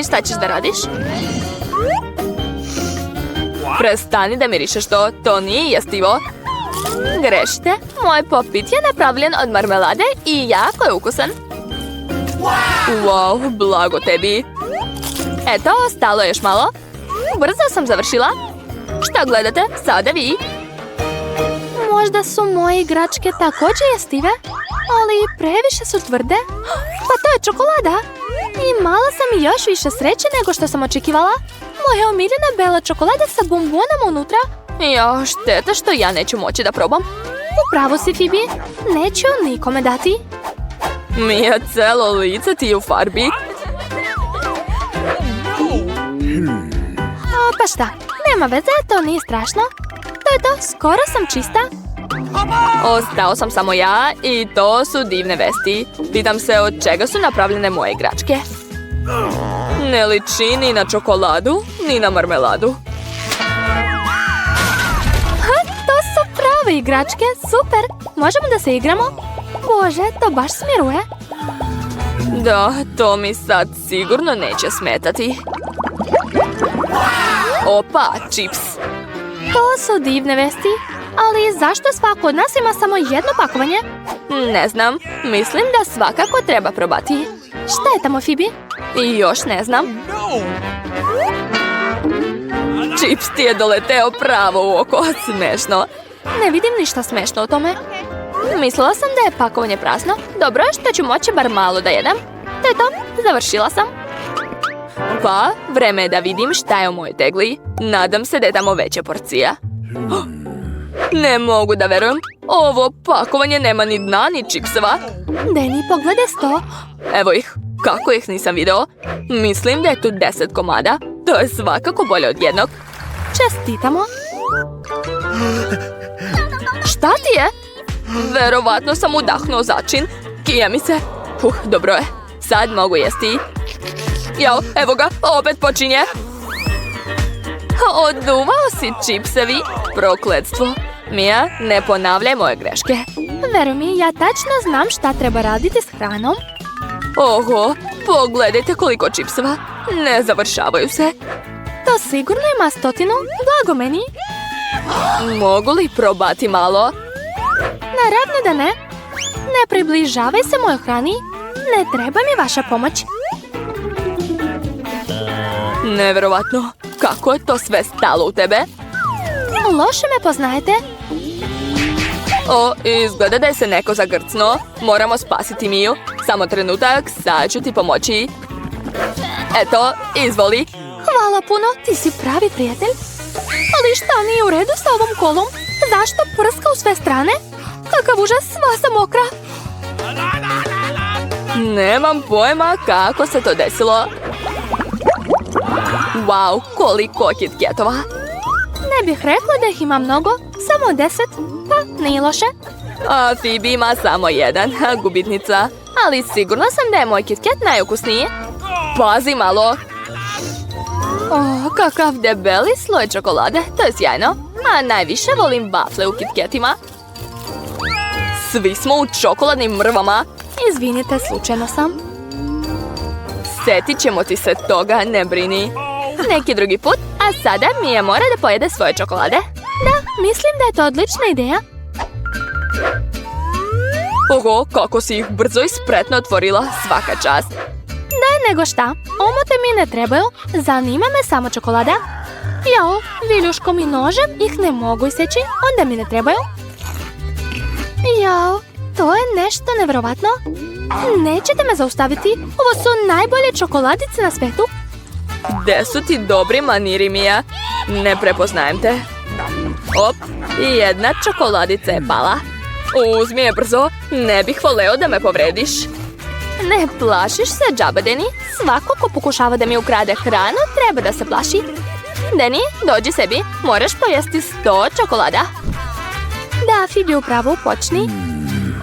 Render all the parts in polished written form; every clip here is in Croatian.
I šta ćeš da radiš? Prestani da mirišeš to nije jestivo. Grešite, moj popit je napravljen od marmelade i jako je ukusan. Wow, blago tebi. Eto, ostalo je još malo. Brzo sam završila. Šta gledate? Sada vi. Možda su moje igračke također jestive, ali previše su tvrde. Pa to je čokolada. I malo sam još više sreće nego što sam očekivala. Moja omiljena bela čokolada sa bombonama unutra. Jo, šteta što ja neću moći da probam. Upravo si, Phoebe. Neću nikome dati. Mija, celo lice ti je u farbi. Pa šta, nema veze, to nije strašno. To je to, skoro sam čista. Ostao sam samo ja i to su divne vesti. Pitam se od čega su napravljene moje igračke. Ne liči ni na čokoladu, ni na marmeladu. To su prave igračke, super. Možemo da se igramo? Bože, to baš smiruje. Da, to mi sad sigurno neće smetati. Opa, čips. To su divne vesti. Ali zašto svako od nas ima samo jedno pakovanje? Ne znam, mislim da svakako treba probati. Šta je tamo, Phoebe? I još ne znam. Čips ti je doleteo pravo u oko, smešno. Ne vidim ništa smešno u tome. Mislila sam da je pakovanje prazno. Dobro je što ću moći bar malo da jedem. To je to, završila sam. Pa, vreme je da vidim šta je u mojoj tegli. Nadam se da je tamo veća porcija. Ne mogu da verujem. Ovo pakovanje nema ni dna, ni čipseva. Deni, pogledaj sto. Evo ih. Kako ih nisam video? Mislim da je tu 10 komada. To je svakako bolje od jednog. Čestitamo. Šta ti je? Verovatno sam udahnuo začin. Kija mi se. Dobro je. Sad mogu jesti. Jao, evo ga, opet počinje. Oduvao si čipsevi. Prokletstvo. Mija, ne ponavljaj moje greške. Veruj mi, ja tačno znam šta treba raditi s hranom. Oho, pogledajte koliko čipseva. Ne završavaju se. To sigurno ima 100, blago meni. Mogu li probati malo? Naravno da ne. Ne približavaj se mojoj hrani. Ne treba mi vaša pomoć. Neverovatno. Kako je to sve stalo u tebe? Loše me poznajete. O, izgleda da je se neko zagrcnuo. Moramo spasiti Miju. Samo trenutak, sad ću ti pomoći. Eto, izvoli. Hvala puno, ti si pravi prijatelj. Ali šta nije u redu sa ovom kolom? Zašto prska u sve strane? Kakav užas, sva sam mokra. Nemam pojma kako se to desilo. Wow, koliko KitKatova. Ne bih rekla da ih ima mnogo, samo 10, pa nije loše. A Phoebe ima samo jedan, gubitnica. Ali sigurna sam da je moj KitKat najukusniji. Pazi malo. Kakav debeli sloj čokolade, to je sjajno. A najviše volim wafle u KitKatima. Svi smo u čokoladnim mrvama. Izvinite, slučajno sam. Sjetit ćemo ti se toga, ne brini. Neki drugi put, a sada Mija mora da pojede svoje čokolade. Da, mislim da je to odlična ideja. Oho, kako si ih brzo i spretno otvorila, svaka čast. Da, nego šta, omote mi ne trebaju, zanima me samo čokolada. Jao, viljuškom i nožem ih ne mogu iseći, onda mi ne trebaju. Jao, to je nešto nevjerovatno. Nećete me zaustaviti, ovo su najbolje čokoladice na svetu. Gde su ti dobri maniri, Mija? Ne prepoznajem te. Op, i jedna čokoladica je pala. Uzmi je brzo, ne bih voleo da me povrediš. Ne plašiš se, džaba, Deni. Svako ko pokušava da mi ukrade hranu treba da se plaši. Deni, dođi sebi, moraš pojesti 100 čokolada. Da, Phoebe, upravo, počni.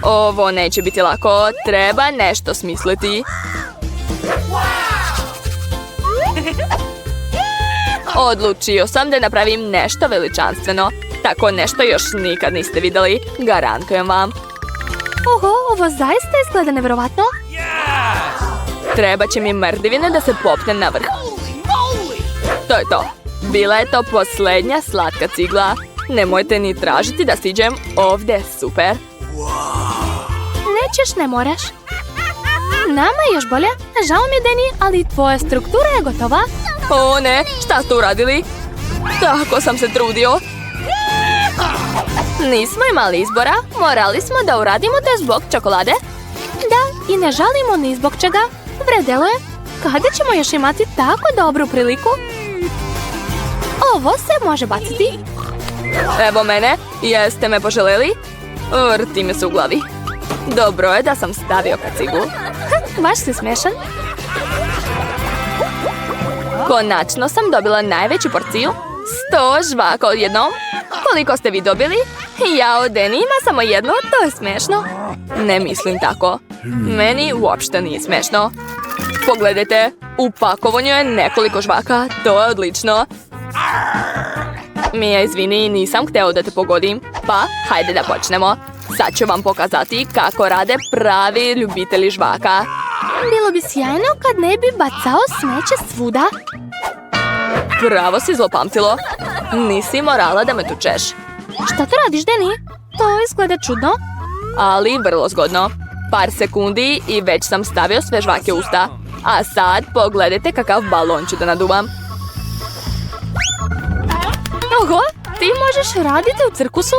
Ovo neće biti lako, treba nešto smisliti. Odlučio sam da napravim nešto veličanstveno. Tako nešto još nikad niste vidjeli, garantujem vam. Oho, ovo zaista izgleda nevjerovatno. Treba će mi mrdivine da se popne na vrh. To je to. Bila je to posljednja slatka cigla. Nemojte ni tražiti da siđem ovdje. Super. Nećeš, ne moraš. Nama je još bolje. Žao mi je, Deni, ali tvoja struktura je gotova. O ne, šta ste uradili? Tako sam se trudio. Nismo imali izbora. Morali smo da uradimo to zbog čokolade. Da, i ne žalimo ni zbog čega. Vredelo je. Kada ćemo još imati tako dobru priliku? Ovo se može baciti. Evo mene, jeste me poželjeli? Vrti me se u glavi. Dobro je da sam stavio kacigu. Baš si smešan. Konačno sam dobila najveću porciju. 100 žvaka odjednom. Koliko ste vi dobili? Ja od Deni ima samo jednu, to je smešno. Ne mislim tako. Meni uopšte nije smešno. Pogledajte, u pakovanju je nekoliko žvaka, to je odlično. Mija, izvini, nisam hteo da te pogodim. Pa, hajde da počnemo. Sad ću vam pokazati kako rade pravi ljubitelji žvaka. Bilo bi sjajno kad ne bi bacao smeće svuda. Pravo si zlopamtilo. Nisi morala da me tučeš. Šta to radiš, Deni? To izgleda čudno. Ali vrlo zgodno. Par sekundi i već sam stavio sve žvake u usta. A sad pogledajte kakav balon ću da naduvam. Oho, ti možeš raditi u cirkusu?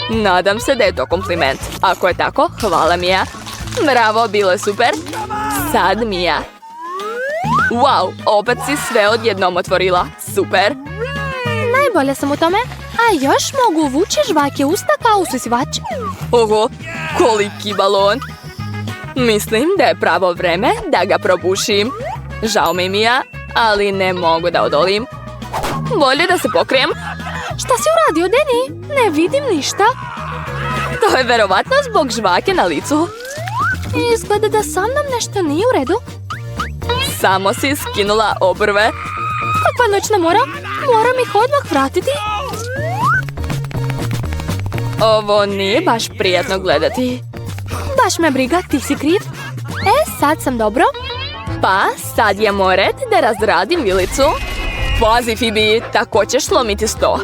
Nadam se da je to kompliment. Ako je tako, hvala Mija. Bravo, bilo je super. Sad Mija. Wow, opet si sve odjednom otvorila. Super. Najbolje sam u tome. A još mogu vući žvake usta kao usisivač. Oho, koliki balon. Mislim da je pravo vreme da ga probušim. Žao mi, Mija, ali ne mogu da odolim. Bolje da se pokrijem. Šta si uradio, Deni? Ne vidim ništa. To je verovatno zbog žvake na licu. Izgleda da sa mnom nešto nije u redu. Samo si skinula obrve. Kakva noćna mora? Moram ih odmah vratiti. Ovo nije baš prijatno gledati. Baš me briga, ti si kriv. Sad sam dobro. Pa, sad je moj red da razradim vilicu. Pazi, Phoebe, tako ćeš slomiti sto.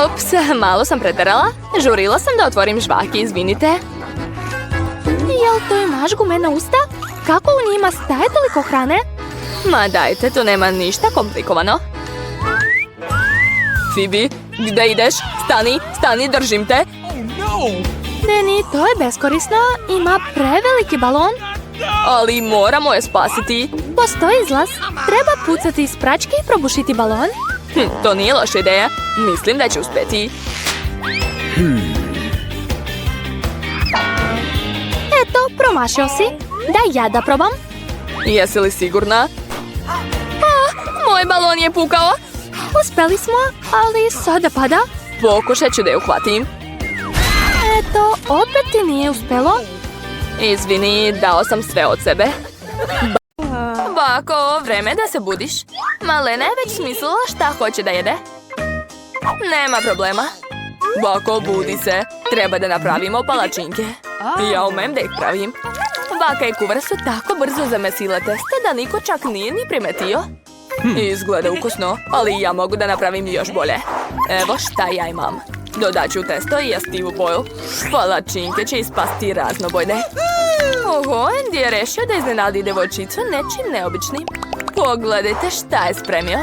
Ups, malo sam preterala. Žurila sam da otvorim žvake, izvinite. Jel to imaš gumena usta? Kako u njima staje toliko hrane? Ma dajte, to nema ništa komplikovano. Phoebe, gdje ideš? Stani, držim te. Deni, to je beskorisno. Ima preveliki balon. Ali moramo je spasiti. Postoji izlaz. Treba pucati iz pračke i probušiti balon. To nije loša ideja. Mislim da će uspjeti. Eto, promašio si. Daj ja da probam. Jesi li sigurna? Moj balon je pukao. Uspjeli smo, ali sada pada. Pokušat ću da je uhvatim. Eto, opet ti nije uspjelo. Izvini, dao sam sve od sebe. Bako, vreme da se budiš. Malena je već smislila šta hoće da jede. Nema problema. Bako, budi se. Treba da napravimo palačinke. Ja umem da ih pravim. Baka i kuvar su tako brzo zamesile testo da niko čak nije ni primetio. Izgleda ukusno, ali ja mogu da napravim još bolje. Evo šta ja imam. Dodat ću testo i jastivu boju. Palačinke će ispasti raznobojne. Oho, Andy je rešio da iznenadi devojčicu nečim neobičnim. Pogledajte šta je spremio.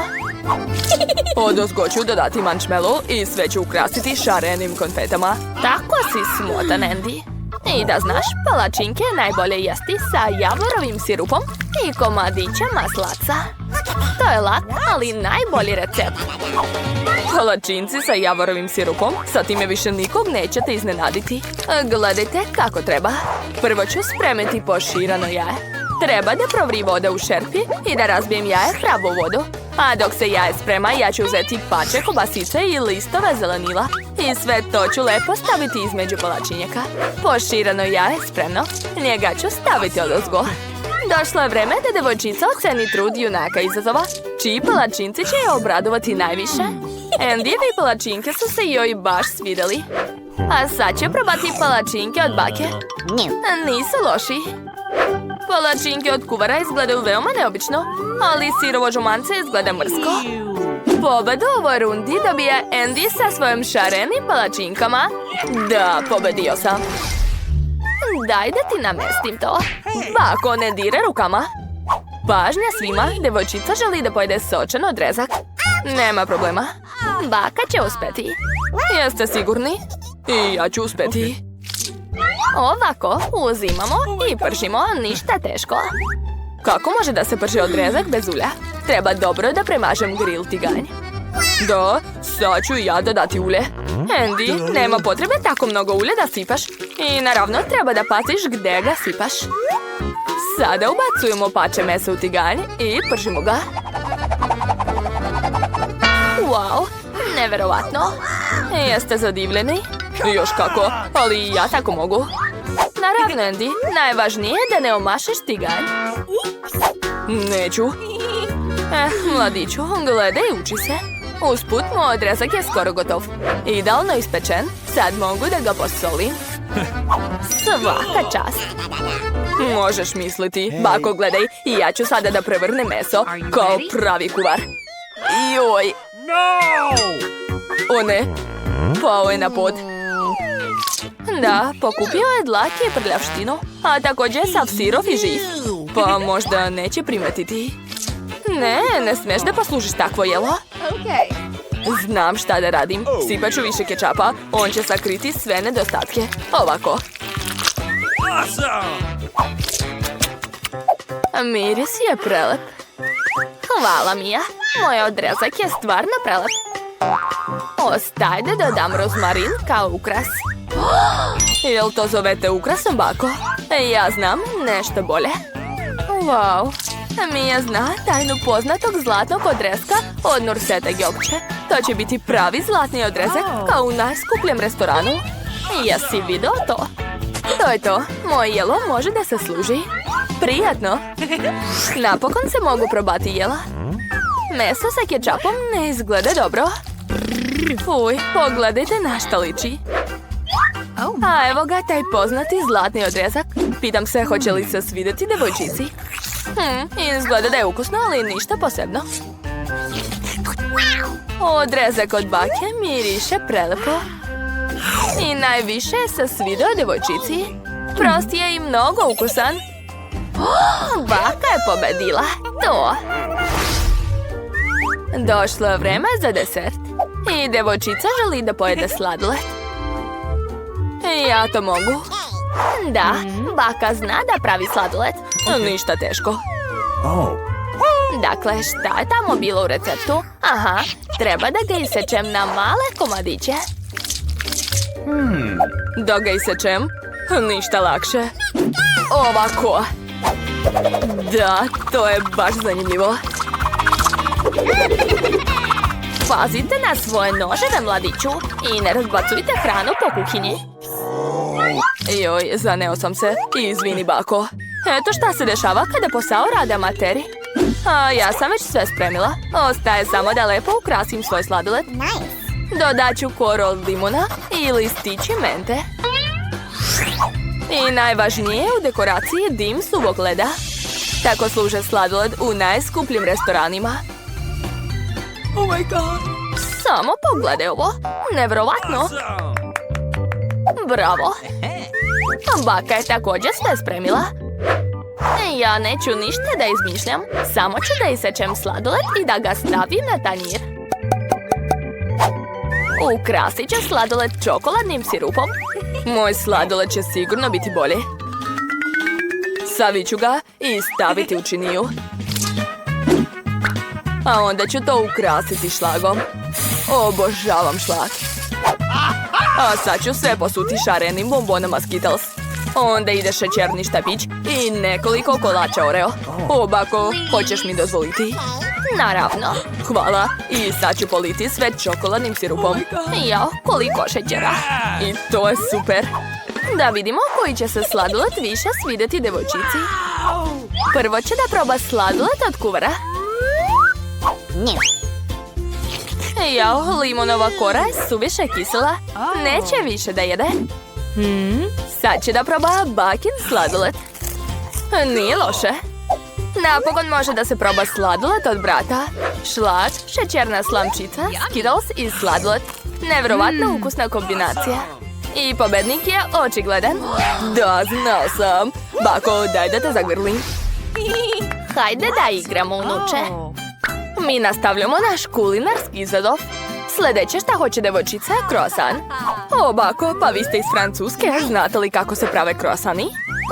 Odozgo ću dodati marshmallow i sve ću ukrasiti šarenim konfetama. Tako si smotan, Andy. I da znaš, palačinke je najbolje jesti sa javorovim sirupom i komadićem maslaca. To je lak, ali najbolji recept. Palačinci sa javorovim sirupom, sa time više nikog nećete iznenaditi. Gledajte kako treba. Prvo ću spremiti poširano jaje. Treba da provri voda u šerpi i da razbijem jaje pravo u vodu. A dok se jaje sprema, ja ću uzeti pače kobasice i listove zelenila. I sve to ću lepo staviti između palačinjaka. Poširano jaje spremno. Njega ću staviti odozgo. Došlo je vreme da devojčica oceni trud junaka izazova. Čiji palačinci će je obradovati najviše? Andyjevi palačinke su se joj baš svidjeli. A sad će probati palačinke od bake. Nisu loši. Palačinke od kuvara izgledaju veoma neobično, ali sirovo žumance izgleda mrsko. Pobedu u ovoj rundi dobija Andy sa svojim šarenim palačinkama. Da, pobedio sam. Daj da ti namestim to. Bako, ne diraj rukama. Pažnja svima, devojčica želi da pojede sočan odrezak. Nema problema. Baka će uspeti. Jeste sigurni? I ja ću uspeti. Ovako, uzimamo i pržimo, ništa teško. Kako može da se prži odrezak bez ulja? Treba dobro da premažem grill tiganj. Da, sad ću ja dodati ulje. Andy, nema potrebe tako mnogo ulja da sipaš. I naravno treba da paziš gde ga sipaš. Sada ubacujemo pače mesa u tiganj i pržimo ga. Wow, neverovatno. Jeste zadivljeni? Još kako, ali i ja tako mogu. Naravno, Andy, najvažnije je da ne omašeš tiganj. Neću. Mladiću, gledaj i uči se. Usput, moj odrezak je skoro gotov. Idealno ispečen, sad mogu da ga posolim. Svaka čast. Možeš misliti, bako gledaj, i ja ću sada da prevrnem meso kao pravi kuvar. Joj! O ne, pao je na pod. Da, pokupio je dlake i prljavštinu, a također sav sirov i živ. Pa možda neće primetiti. Ne smiješ da poslužiš takvo jelo. Znam šta da radim. Sipat ću više kečapa, on će sakriti sve nedostatke. Ovako. Miris je prelep. Hvala, Mija. Moj odrezak je stvarno prelep. Ostaj da dodam rozmarin kao ukras. Jel to zovete ukrasom, bako? Ja znam nešto bolje. Wow. Mija zna tajnu poznatog zlatnog odrezka od Nursete Gjokće. To će biti pravi zlatni odrezak kao u najskupljem restoranu. Jesi video to? To je to. Moje jelo može da se služi. Prijatno. Napokon se mogu probati jela. Meso sa kečapom ne izgleda dobro. Fuj, pogledajte na šta liči. A evo ga taj poznati zlatni odrezak. Pitam se hoće li se svidjeti devojčici. Izgleda da je ukusno, ali ništa posebno. Odrezak od bake miriše prelepo. I najviše se svidio devojčici. Prost je i mnogo ukusan. Baka je pobedila. To. Došlo je vreme za desert. I devojčica želi da pojede sladoled. Ja to mogu. Da, baka zna da pravi sladoled. Ništa teško. Dakle, šta je tamo bilo u receptu? Aha, treba da ga isečem na male komadiće. Da ga isečem? Ništa lakše. Ovako. Da, to je baš zanimljivo. Pazite na svoje noževe, mladiću, i ne razbacujte hranu po kuhinji. Joj, zaneo sam se. Izvini, bako. Eto šta se dešava kada posao rade amateri. A ja sam već sve spremila. Ostaje samo da lepo ukrasim svoj sladoled. Dodat ću koru od limuna i listići mente. I najvažnije u dekoraciji dim suvog leda. Tako služe sladoled u najskupljim restoranima. Oh my god. Samo pogledaj ovo. Nevjerovatno. Bravo. Baka je također sve spremila. Ja neću ništa da izmišljam. Samo ću da isečem sladoled i da ga stavim na tanjir. Ukrasit ću sladoled čokoladnim sirupom. Moj sladoled će sigurno biti bolji. Savit ću ga i staviti u činiju. A onda ću to ukrasiti šlagom. Obožavam šlag. A sad ću sve posuti šarenim bombonama Skittles. Onda ide šećerni štapić i nekoliko kolača Oreo. O, bako, hoćeš mi dozvoliti? Naravno. Hvala. I sad ću politi sve čokoladnim sirupom. Jao, koliko šećera. I to je super. Da vidimo koji će se sladoled više svidjeti devojčici. Prvo će da proba sladoled od kuvara. Jao, limonova kora je suviše kisela. Neće više da jede. Sad će da proba bakin sladoled. Nije loše. Napokon može da se proba sladoled od brata. Šlag, šećerna slamčica, Skittles i sladoled. Nevjerovatno ukusna kombinacija. I pobednik je očigledan. Da, znao sam. Bako, daj da te zagrlim. Hajde da igramo, unuče. Mi nastavljamo naš kulinarski izazov. Sljedeće šta hoće devojčica je krosan. O, bako, pa vi ste iz Francuske. Znate li kako se prave krosani?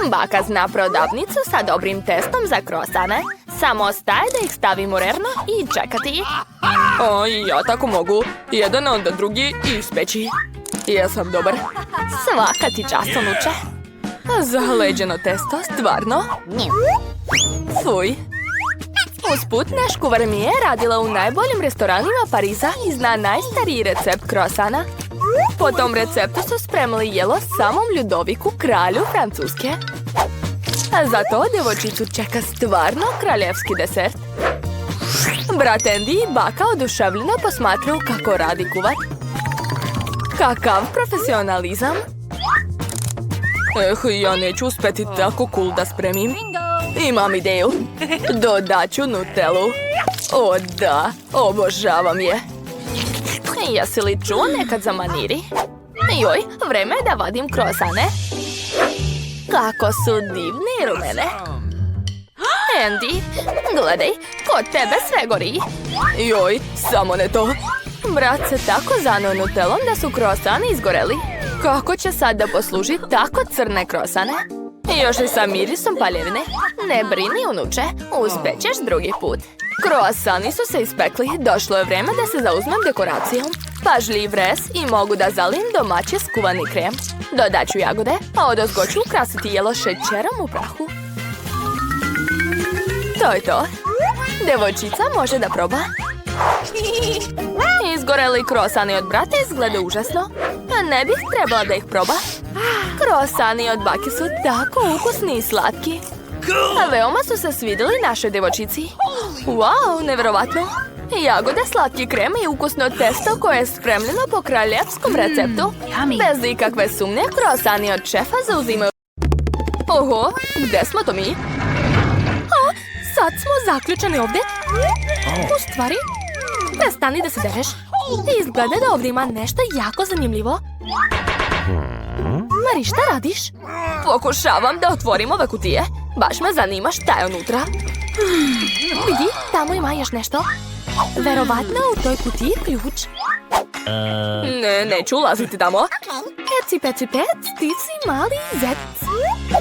Baka zna prodavnicu sa dobrim testom za krosane. Samo ostaje da ih stavim u rerno i čekati. O, ja tako mogu. Jedan onda drugi i ispeći. Ja sam dobar. Svaka ti čast, unuče. Zahleđeno testo, stvarno? Fuj. Usput, naš kuvar mi je radila u najboljim restoranima Pariza i zna najstariji recept krosana. Po tom receptu su spremili jelo samom Ljudoviku, kralju Francuske. A zato djevojčicu čeka stvarno kraljevski desert. Brat Andy i baka oduševljeno posmatraju kako radi kuvar. Kakav profesionalizam! Ja neću uspjeti tako cool da spremim. Imam ideju. Dodat ću Nutellu. O da, obožavam je. Jesi li čuo nekad za maniri? Joj, vreme je da vadim krosane. Kako su divne i rumene. Andy, gledaj, kod tebe sve gori. Joj, samo ne to. Brat se tako zanio Nutellom da su krosani izgoreli. Kako će sad da posluži tako crne krosane? Još i sa mirisom paljevine. Ne brini, unuče, uspjećeš drugi put. Krosani su se ispekli, došlo je vreme da se zauzmem dekoracijom. Pažljiv rez i mogu da zalim domaći skuvani krem. Dodat ću jagode, a odozgo ću ukrasiti jelo šećerom u prahu. To je to. Devojčica može da proba. Izgoreli krosani od brata izgleda užasno. Ne bih trebala da ih proba. Krosani od bake su tako ukusni i slatki. A veoma su se svidjeli našoj devojčici. Wow, nevjerovatno. Jagode, slatki krem i ukusno testo koje je spremljeno po kraljevskom receptu. Bez ikakve sumnje, krosani od šefa zauzimaju. Oho, gdje smo to mi? Sad smo zaključani ovdje. U stvari, prestani da se dereš. Izgleda da ovdje ima nešto jako zanimljivo. Mari, šta radiš? Pokušavam da otvorim ove kutije. Baš me zanima šta je unutra. Vidi, tamo ima još nešto. Verovatno u toj kutiji ključ. Ne, neću ulaziti tamo. Peci, peci, pec, ti si mali zec.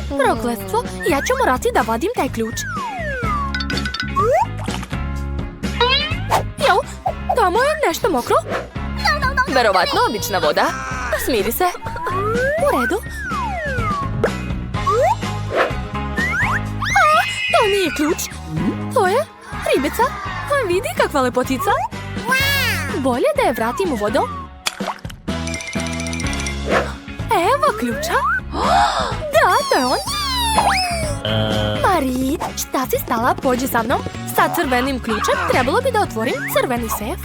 Prokletstvo, ja ću morati da vadim taj ključ. Jao, tamo je nešto mokro. Verovatno obična voda. Smiri se. U redu. To nije ključ. To je ribica. Vidi kakva lepotica. Bolje da je vratim u vodu. Evo ključa. Da, to je on. Mari, šta si stala? Pođi sa mnom. Sa crvenim ključem trebalo bi da otvorim crveni sef.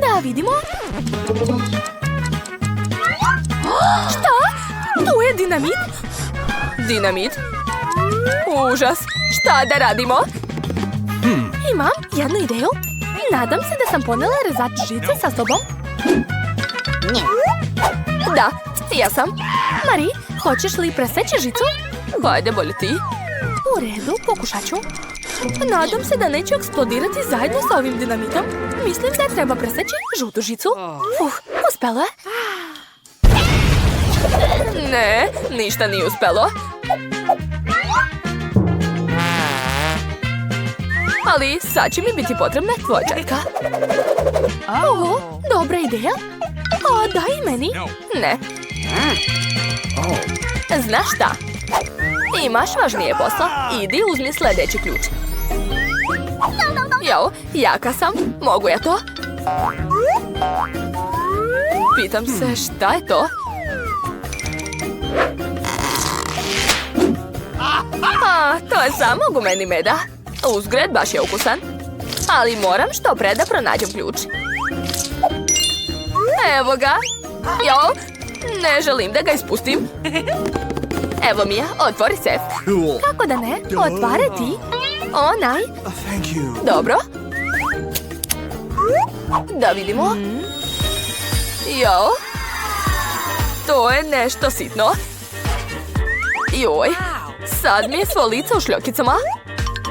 Da vidimo. Šta? Tu je dinamit. Dinamit? Užas. Šta da radimo? Imam jednu ideju. Nadam se da sam ponela rezač žice sa sobom. Da, ja sam. Mari, hoćeš li preseći žicu? Hajde, bolje ti. U redu, pokušat ću. Nadam se da neće eksplodirati zajedno sa ovim dinamitom. Mislim da treba preseći žutu žicu. Uspelo je. Ne, ništa nije uspelo. Ali sad će mi biti potrebna tvoja četka. Oho, dobra ideja. A daj meni. Ne. Znaš šta? Imaš važnije posla. Idi uzmi sljedeći ključ. Jao, jaka sam. Mogu ja to? Pitam se šta je to? To je samo gumeni meda. Uzgled baš je ukusan. Ali moram što pre da pronađem ključ. Evo ga. Jo, ne želim da ga ispustim. Evo Mia, otvori sef. Kako da ne? Otvare ti. Onaj. Dobro. Da vidimo. Jo. To je nešto sitno. Joj. Sad mi je svo lice u šljokicama.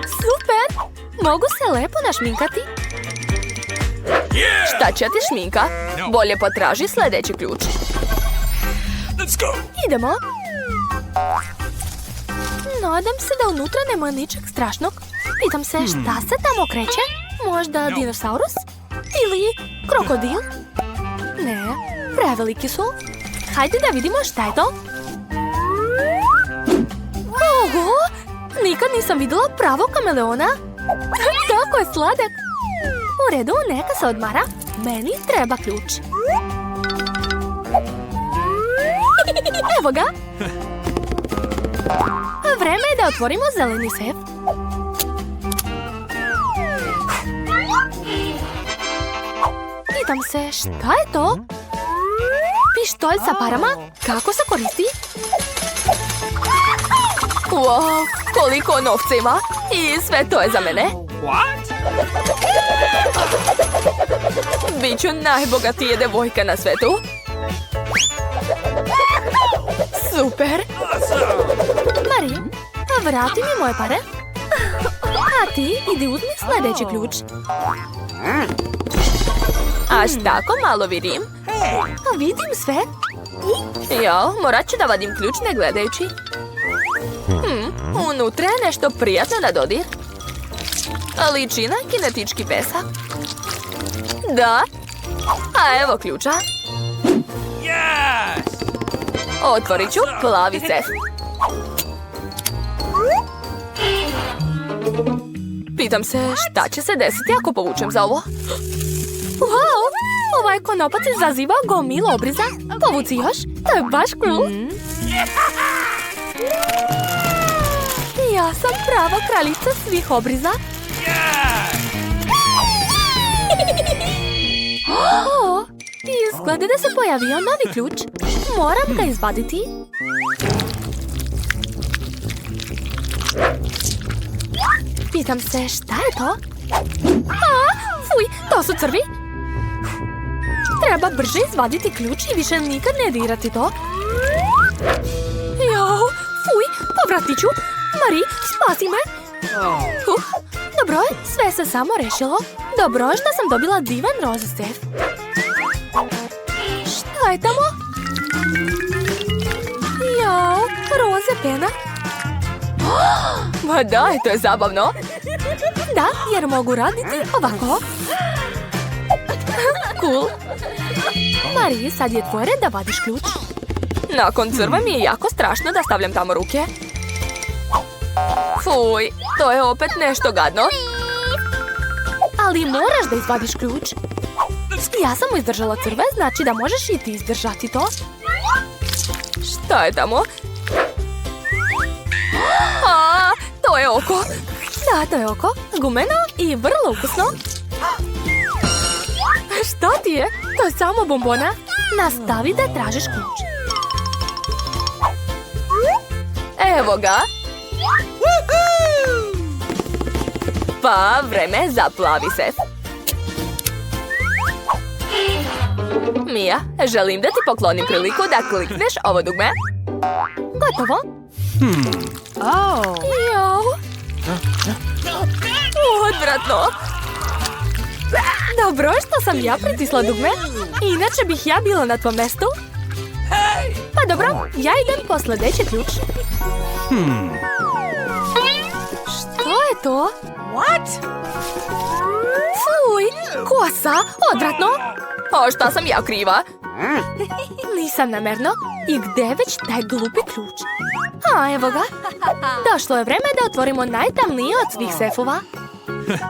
Super. Mogu se lepo našminkati. Šta će ti šminka? Bolje potraži sljedeći ključ. Idemo. Nadam se da unutra nema ničeg strašnog. Pitam se šta se tamo kreće? Možda dinosaurus? Ili krokodil? Ne, preveliki su. Hajde da vidimo šta je to. Oho! Nikad nisam vidjela pravog kameleona. Tako je sladak. U redu, neka se odmara. Meni treba ključ. Evo ga. Vreme je da otvorimo zeleni sef. Pitam se šta je to? Pištolj sa parama? Kako se koristi? Wow, koliko novca ima. I sve to je za mene. Biću najbogatija devojka na svetu. Super. Mari, vrati mi moje pare. A ti idi uzmi sljedeći ključ. Až tako malo vidim. Vidim sve. Jo, morat ću da vadim ključ ne gledajući. Unutra je nešto prijatno na dodir. Liči na kinetički pesak. Da. A evo ključa. Otvorit ću plavi sef. Pitam se šta će se desiti ako povučem za ovo. Wow, ovaj konopac izaziva gomilu obriza. Povuci još, to je baš cool. Ja sam prava kraljica svih obriza. Izgleda da se pojavio novi ključ. Moram ga izvaditi. Pitam se šta je to? Fuj, to su crvi. Treba brže izvaditi ključ i više nikad ne dirati to. Jao, fuj, povratit ću. Mari, spasi me. Dobro je, sve se samo rešilo. Dobro je što sam dobila divan roza sef. Šta je tamo? Jao, roze pena. Ma daj, to je zabavno. Da, jer mogu raditi ovako. Cool. Mari, sad je tvoj red da vadiš ključ. Nakon crva mi je jako strašno da stavljam tamo ruke. Fuj, to je opet nešto gadno. Ali moraš da izvadiš ključ. Ja sam mu izdržala crve, znači da možeš i ti izdržati to. Šta je tamo? To je oko. Da, to je oko. Gumeno i vrlo ukusno. Šta ti je? To je samo bombona. Nastavi da tražiš ključ. Evo ga. Pa, vreme za plavi sef. Mia, želim da ti poklonim priliku da klikneš ovo dugme. Gotovo. Jao. Odvratno. Dobro što sam ja pritisla dugme. Inače bih ja bila na tvom mestu. Pa dobro, ja idem po sljedeći ključ. Što je to? Fuj, kosa, odvratno. O, šta sam ja kriva? Nisam namerno. I gde već taj glupi ključ? Evo ga. Došlo je vreme da otvorimo najtamniji od svih sefova.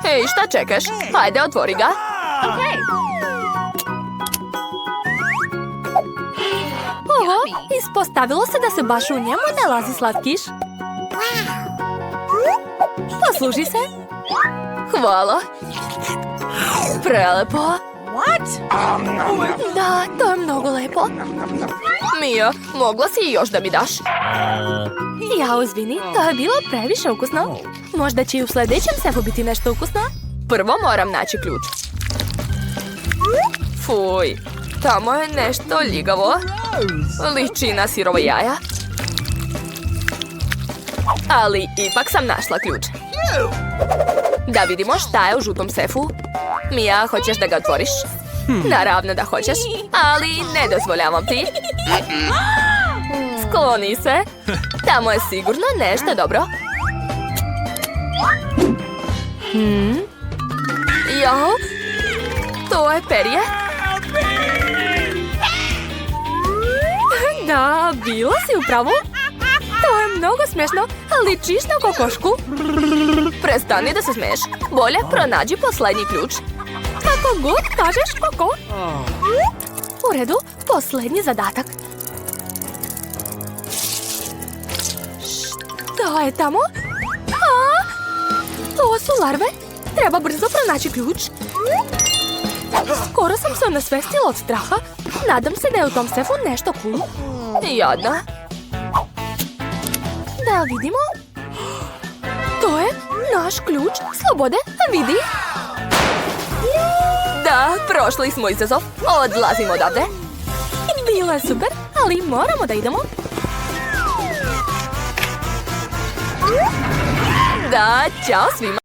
Hej, šta čekaš? Hajde, otvori ga. Oho, ispostavilo se da se baš u njemu nalazi slatkiš. Posluži se. Hvala. Prelepo. Da, to je mnogo lepo. Mija, mogla si još da mi daš? Ja, izvini, to je bilo previše ukusno. Možda će i u sljedećem sefu biti nešto ukusno? Prvo moram naći ključ. Fuj, tamo je nešto ljigavo. Liči na sirovo jaja. Ali ipak sam našla ključ. Da vidimo šta je u žutom sefu. Mija, hoćeš da ga otvoriš? Naravno da hoćeš, ali ne dozvoljavam ti. Skloni se. Tamo je sigurno nešto dobro. Jao, to je perje. Da, bila si u pravu. To je mnogo smiješno, ali ličiš na kokošku. Prestani da se smiješ. Bolje pronađi posljednji ključ. Kako god kažeš, Koko. U redu, posljednji zadatak. Šta je tamo? To su larve. Treba brzo pronaći ključ. Skoro sam se onesvestila od straha. Nadam se da je u tom sefu nešto cool. Jadna. Da vidimo. To je naš ključ slobode. Vidi. Da, prošli smo izazov. Odlazimo odavde. Bilo je super, ali moramo da idemo. Da, ćao svima.